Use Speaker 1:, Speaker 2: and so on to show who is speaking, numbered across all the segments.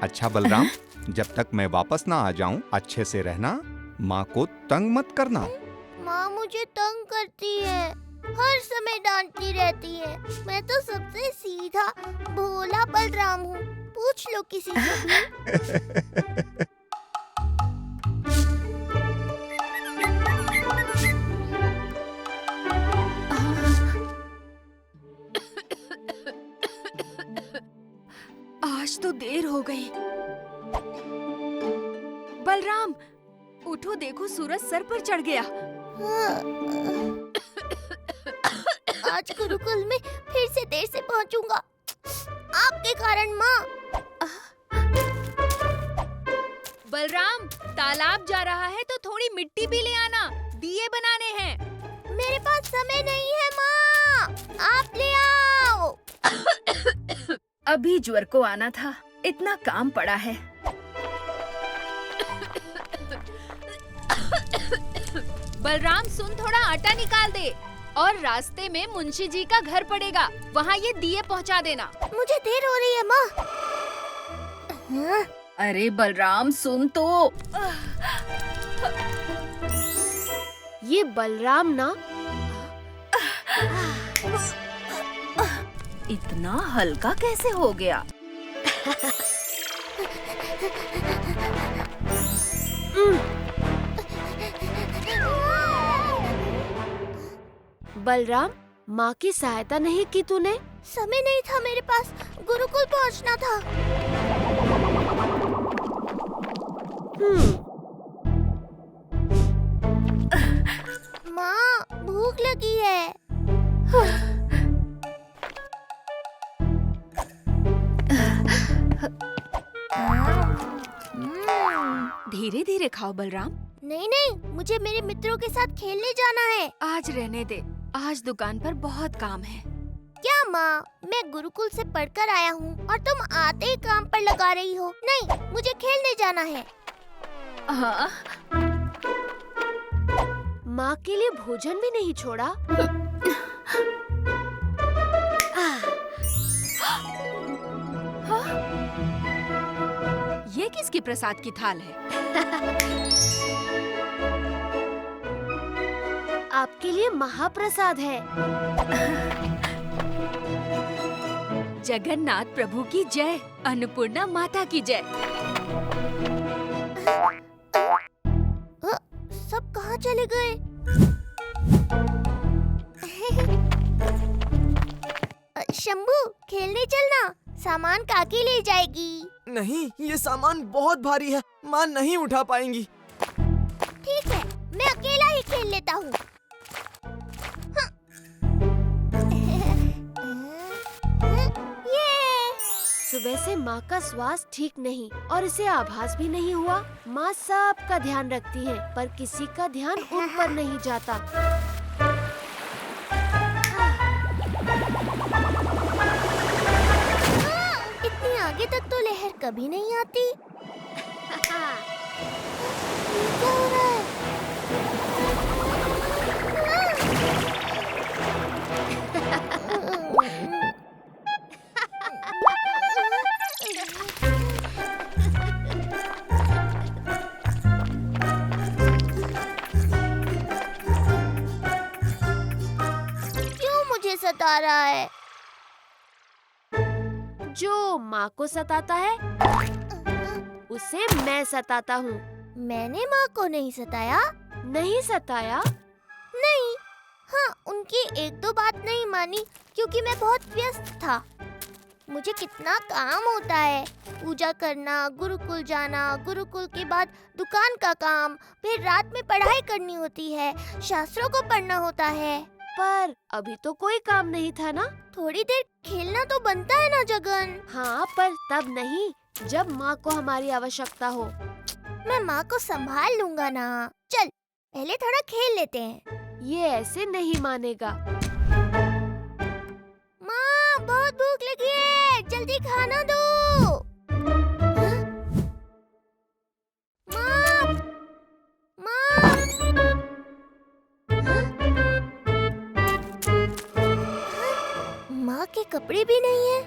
Speaker 1: अच्छा बलराम, जब तक मैं वापस ना आ जाऊं अच्छे से रहना, माँ को तंग मत करना।
Speaker 2: माँ मुझे तंग करती है, हर समय डांटती रहती है। मैं तो सबसे सीधा भोला बलराम हूँ, पूछ लो किसी से भी।
Speaker 3: आज तो देर हो गई। बलराम, उठो, देखो सूरज सर पर चढ़ गया।
Speaker 2: आज गुरुकुल में फिर से देर से पहुंचूंगा, आपके कारण माँ।
Speaker 3: बलराम, तालाब जा रहा है तो थोड़ी मिट्टी भी ले आना, दिए बनाने हैं।
Speaker 2: मेरे पास समय नहीं है माँ, आप ले आओ।
Speaker 3: अभी ज्वर को आना था, इतना काम पड़ा है। बलराम सुन, थोड़ा आटा निकाल दे और रास्ते में मुंशी जी का घर पड़ेगा, वहाँ ये दिए पहुँचा देना।
Speaker 2: मुझे देर हो रही है माँ।
Speaker 3: अरे बलराम सुन तो।
Speaker 2: ये बलराम ना
Speaker 3: इतना हल्का कैसे हो गया?
Speaker 2: बलराम, माँ की सहायता नहीं की तूने? समय नहीं था मेरे पास, गुरुकुल पहुँचना था। माँ, भूख लगी है।
Speaker 3: धीरे धीरे खाओ बलराम।
Speaker 2: नहीं नहीं, मुझे मेरे मित्रों के साथ खेलने जाना है।
Speaker 3: आज रहने दे, आज दुकान पर बहुत काम है।
Speaker 2: क्या माँ, मैं गुरुकुल से पढ़कर आया हूँ और तुम आते ही काम पर लगा रही हो। नहीं, मुझे खेलने जाना है।
Speaker 3: हाँ?
Speaker 2: माँ के लिए भोजन भी नहीं छोड़ा।
Speaker 3: ये किसकी प्रसाद की थाल है?
Speaker 2: आपके लिए महाप्रसाद है।
Speaker 3: जगन्नाथ प्रभु की जय, अन्नपूर्णा माता की जय।
Speaker 2: सब कहाँ चले गए? शंभू, खेलने चलना, सामान काकी ले जाएगी।
Speaker 4: नहीं, ये सामान बहुत भारी है, माँ नहीं उठा पाएंगी।
Speaker 2: ठीक है, मैं अकेला ही खेल लेता हूँ। सुबह से माँ का स्वास्थ्य ठीक नहीं और इसे आभास भी नहीं हुआ। माँ सबका ध्यान रखती है, पर किसी का ध्यान उन पर नहीं जाता। इतनी आगे तक तो लहर कभी नहीं आती। क्या हो रहा है? क्यों मुझे सता रहा है? जो माँ को सताता है उसे मैं सताता हूँ। मैंने माँ को नहीं सताया। नहीं सताया? नहीं। हाँ, उनकी एक दो बात नहीं मानी क्योंकि मैं बहुत व्यस्त था। मुझे कितना काम होता है, पूजा करना, गुरुकुल जाना, गुरुकुल के बाद दुकान का काम, फिर रात में पढ़ाई करनी होती है, शास्त्रों को पढ़ना होता है। पर अभी तो कोई काम नहीं था ना। थोड़ी देर खेलना तो बनता है ना जगन। हाँ, पर तब नहीं जब माँ को हमारी आवश्यकता हो। मैं माँ को संभाल लूंगा ना। चल, पहले थोड़ा खेल लेते हैं। ये ऐसे नहीं मानेगा। माँ, बहुत भूख लगी है, जल्दी खाना दो। माँ, माँ। माँ के कपड़े भी नहीं है।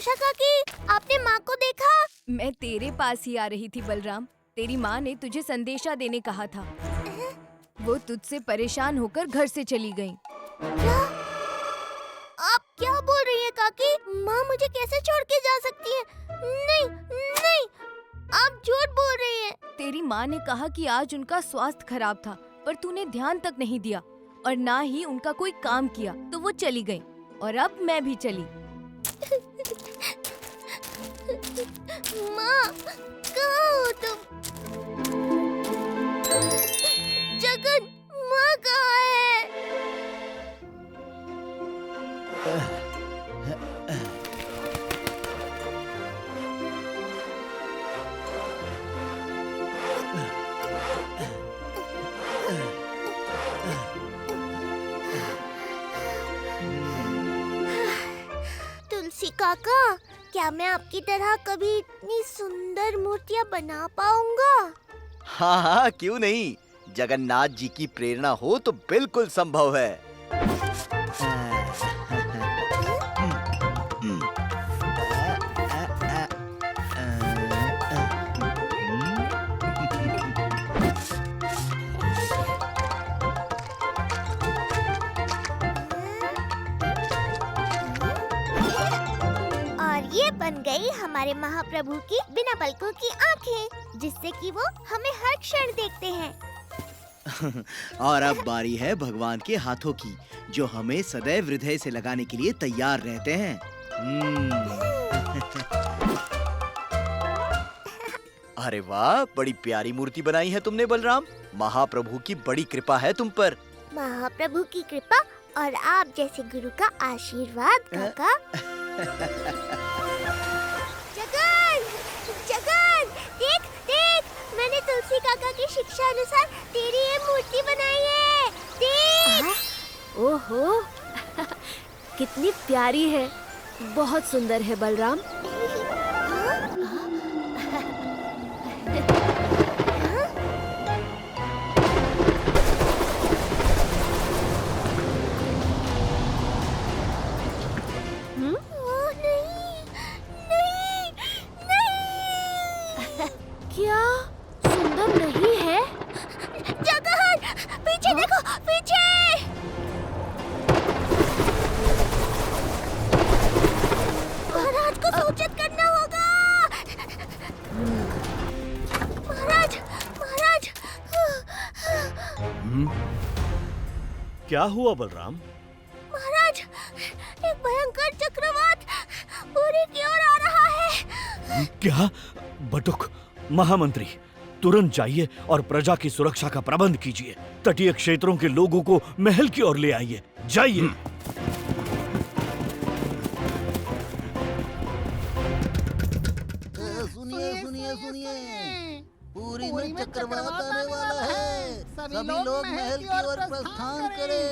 Speaker 2: तोशा काकी, आपने माँ को देखा?
Speaker 3: मैं तेरे पास ही आ रही थी बलराम। तेरी माँ ने तुझे संदेशा देने कहा था। वो तुझसे परेशान होकर घर से चली गई।
Speaker 2: क्या? आप क्या बोल रही हैं काकी? माँ मुझे कैसे छोड़ के जा सकती है? नहीं, नहीं, आप झूठ बोल रही हैं।
Speaker 3: तेरी माँ ने कहा कि आज उनका स्वास्थ्य खराब था, पर तूने ध्यान तक नहीं दिया और ना ही उनका कोई काम किया, तो वो चली गई और अब मैं भी चली।
Speaker 2: माँ, कहाँ हो तुम? जगन, माँ कहाँ है? तुलसी काका, क्या मैं आपकी तरह कभी इतनी सुंदर मूर्तियाँ बना पाऊंगा?
Speaker 5: हाँ हाँ, क्यों नहीं। जगन्नाथ जी की प्रेरणा हो तो बिल्कुल संभव है।
Speaker 2: और ये बन गई हमारे महाप्रभु की बिना पलकों की आंखें, जिससे कि वो हमें हर क्षण देखते हैं।
Speaker 5: और अब बारी है भगवान के हाथों की, जो हमें सदैव हृदय से लगाने के लिए तैयार रहते हैं। अरे वाह, बड़ी प्यारी मूर्ति बनाई है तुमने बलराम। महाप्रभु की बड़ी कृपा है तुम पर।
Speaker 2: महाप्रभु की कृपा और आप जैसे गुरु का आशीर्वाद काका। जगन, जगन, देख, देख, मैंने तुलसी काका की शिक्षा अनुसार तेरी ये मूर्ति बनाई है। देख।
Speaker 6: ओहो, कितनी प्यारी है, बहुत सुंदर है बलराम। क्या सुंदर नहीं है?
Speaker 2: जगन, पीछे देखो, पीछे। महाराज को सूचित करना होगा। महाराज, महाराज।
Speaker 7: क्या हुआ बलराम?
Speaker 2: महाराज, एक भयंकर चक्रवात पूरी की ओर आ रहा है।
Speaker 7: क्या? बटुक, महामंत्री, तुरंत जाइए और प्रजा की सुरक्षा का प्रबंध कीजिए। तटीय क्षेत्रों के लोगों को महल की ओर ले आइए। जाइए।
Speaker 8: सुनिए सुनिए सुनिए, पूरी में चक्रवात आने वाला है। सभी लोग महल की ओर प्रस्थान करें।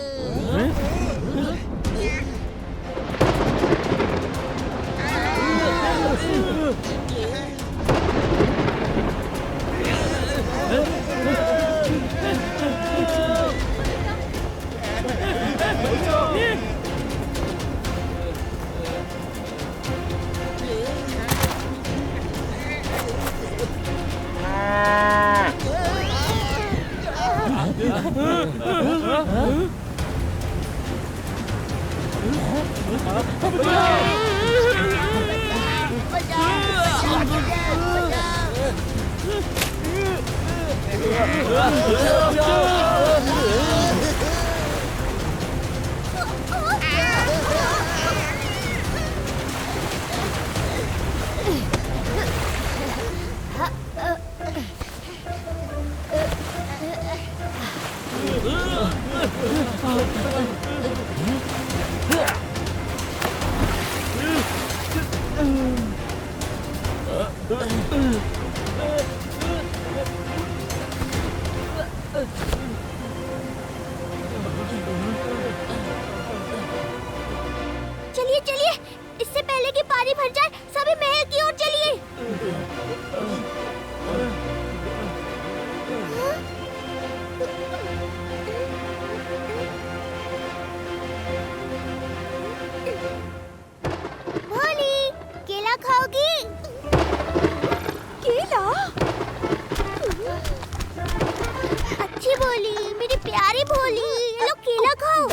Speaker 2: अच्छी भोली, मेरी प्यारी भोली, ये लो केला खाओ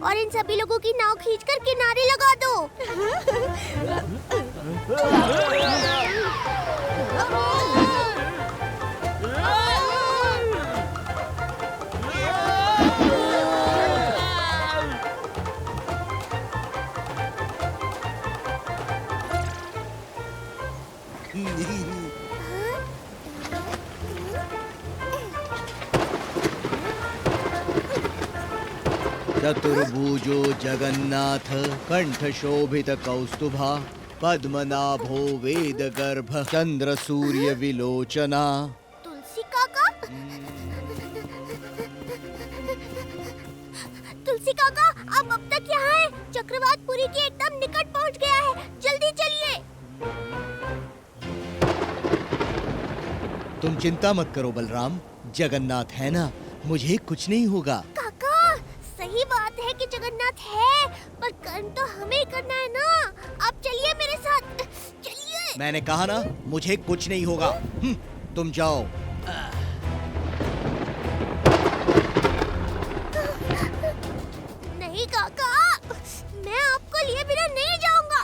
Speaker 2: और इन सभी लोगों की नाव खींचकर किनारे लगा दो।
Speaker 5: चतुर्भुजो जगन्नाथ कंठ शोभित कौस्तुभा पद्मनाभो वेद गर्भ चंद्र सूर्य विलोचना।
Speaker 2: तुलसी काका, तुलसी काका, आप अब तक यहाँ हैं? चक्रवातपुरी के एकदम निकट पहुँच गया है, जल्दी चलिए।
Speaker 5: तुम चिंता मत करो बलराम, जगन्नाथ है ना, मुझे कुछ नहीं होगा।
Speaker 2: काका, सही बात है कि जगन्नाथ है, पर कर्म तो हमें करना है ना। आप चलिए मेरे साथ, चलिए।
Speaker 5: मैंने कहा ना, मुझे कुछ नहीं होगा। तुम जाओ।
Speaker 2: नहीं काका, मैं आपको लिए बिना नहीं जाऊंगा।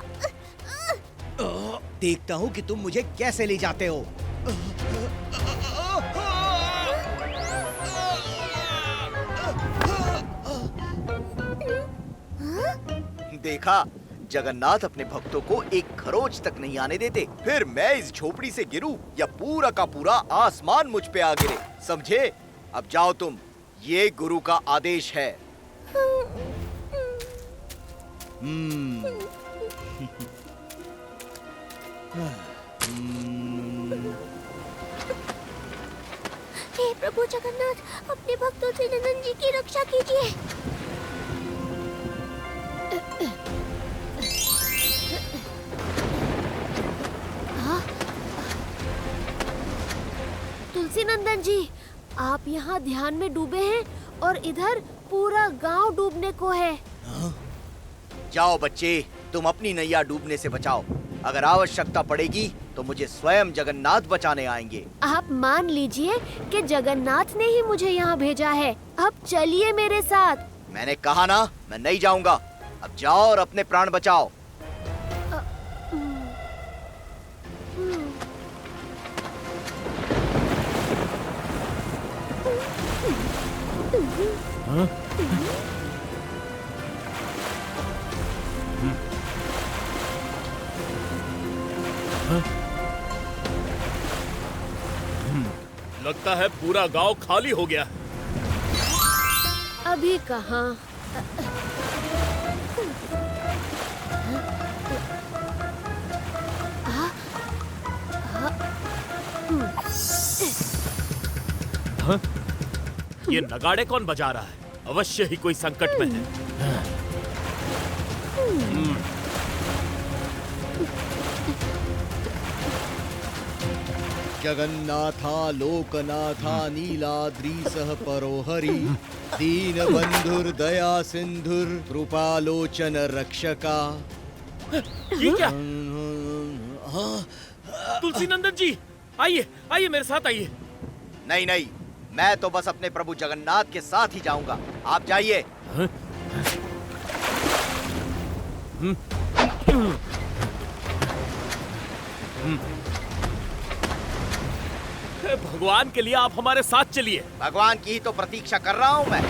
Speaker 5: देखता हूँ कि तुम मुझे कैसे ले जाते हो। देखा, जगन्नाथ अपने भक्तों को एक खरोच तक नहीं आने देते। फिर मैं इस झोपड़ी से गिरूं या पूरा का पूरा आसमान मुझ पे आ गिरे, समझे? अब जाओ तुम, ये गुरु का आदेश है।
Speaker 2: हे प्रभु जगन्नाथ, अपने भक्तों से नंदन जी की रक्षा कीजिए।
Speaker 6: तुलसी नंदन जी, आप यहाँ ध्यान में डूबे हैं और इधर पूरा गांव डूबने को है।
Speaker 5: जाओ बच्चे, तुम अपनी नैया डूबने से बचाओ। अगर आवश्यकता पड़ेगी तो मुझे स्वयं जगन्नाथ बचाने आएंगे।
Speaker 6: आप मान लीजिए कि जगन्नाथ ने ही मुझे यहाँ भेजा है। अब चलिए मेरे साथ।
Speaker 5: मैंने कहा ना, मैं नहीं जाऊंगा। अब जाओ और अपने प्राण बचाओ।
Speaker 7: लगता है पूरा गांव खाली हो गया।
Speaker 6: अभी कहाँ?
Speaker 7: ये नगाड़े कौन बजा रहा है? अवश्य ही कोई संकट में है।
Speaker 5: जगन्नाथा लोकनाथा नीलाद्रीसह परोहरि दीनबंधुर दया सिंधुर कृपालोचन रक्षका।
Speaker 7: ये क्या? तुलसी नंदन जी, आइए आइए, मेरे साथ आइए।
Speaker 5: नहीं नहीं, मैं तो बस अपने प्रभु जगन्नाथ के साथ ही जाऊंगा। आप जाइए।
Speaker 7: भगवान के लिए आप हमारे साथ चलिए।
Speaker 5: भगवान की ही तो प्रतीक्षा कर रहा हूँ मैं।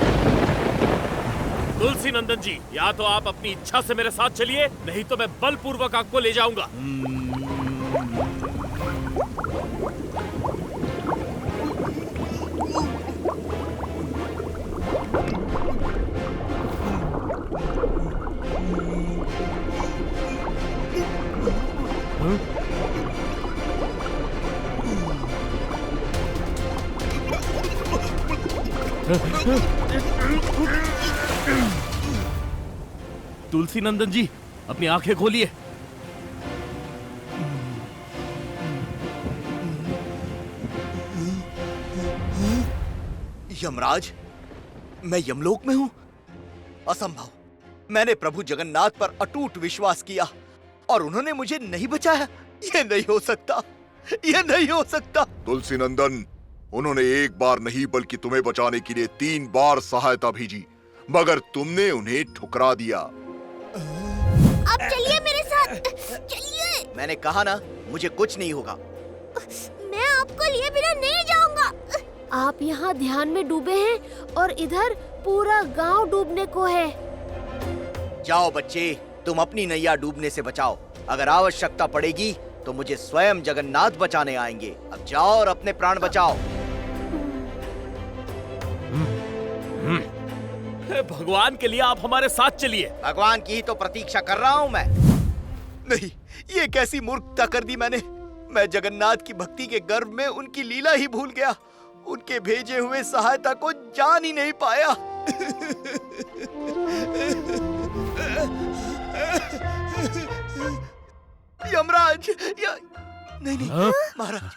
Speaker 7: तुलसी नंदन जी, या तो आप अपनी इच्छा से मेरे साथ चलिए, नहीं तो मैं बलपूर्वक आपको ले जाऊंगा। तुलसी नंदन जी, अपनी आंखें खोलिए।
Speaker 5: यमराज, मैं यमलोक में हूँ? असंभव। मैंने प्रभु जगन्नाथ पर अटूट विश्वास किया और उन्होंने मुझे नहीं बचाया। ये नहीं हो सकता। ये नहीं हो सकता।
Speaker 9: तुलसी नंदन, उन्होंने एक बार नहीं बल्कि तुम्हें बचाने के लिए 3 बार सहायता भेजी, मगर तुमने उन्हें ठुकरा दिया।
Speaker 2: आप चलिए मेरे साथ, चलिए।
Speaker 5: मैंने कहा ना, मुझे कुछ नहीं होगा।
Speaker 2: मैं आपको लिए बिना नहीं जाऊंगा।
Speaker 6: आप यहाँ ध्यान में डूबे हैं और इधर पूरा गांव डूबने को है।
Speaker 5: जाओ बच्चे, तुम अपनी नैया डूबने से बचाओ। अगर आवश्यकता पड़ेगी तो मुझे स्वयं जगन्नाथ बचाने आएंगे। अब जाओ और अपने प्राण बचाओ।
Speaker 10: भगवान के लिए आप हमारे साथ चलिए।
Speaker 5: भगवान की ही तो प्रतीक्षा कर रहा हूँ मैं। नहीं, ये कैसी मूर्खता कर दी मैंने। मैं जगन्नाथ की भक्ति के गर्व में उनकी लीला ही भूल गया। उनके भेजे हुए सहायता को जान ही नहीं पाया। यमराज, नहीं, महाराज,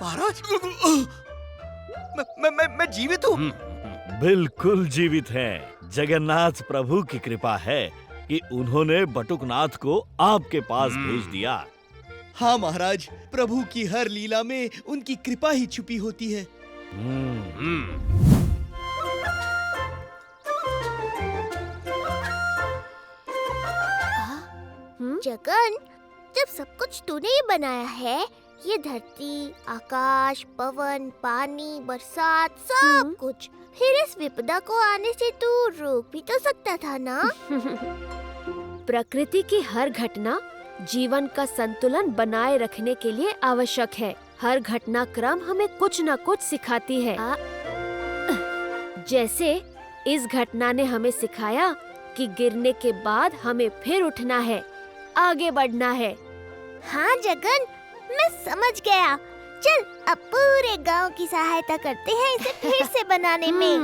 Speaker 5: महाराज, मैं जीवित हूँ।
Speaker 7: बिल्कुल जीवित हैं। जगन्नाथ प्रभु की कृपा है कि उन्होंने बटुकनाथ को आपके पास भेज दिया।
Speaker 5: हाँ महाराज, प्रभु की हर लीला में उनकी कृपा ही छुपी होती है।
Speaker 2: जगन, जब सब कुछ तूने ही बनाया है, ये धरती, आकाश, पवन, पानी, बरसात, सब कुछ, फिर इस विपदा को आने से तू रोक भी तो सकता था ना?
Speaker 6: प्रकृति की हर घटना जीवन का संतुलन बनाए रखने के लिए आवश्यक है। हर घटनाक्रम हमें कुछ न कुछ सिखाती है। जैसे इस घटना ने हमें सिखाया कि गिरने के बाद हमें फिर उठना है, आगे बढ़ना है।
Speaker 2: हाँ जगन, मैं समझ गया। चल अब पूरे गांव की सहायता करते हैं इसे फिर से बनाने में।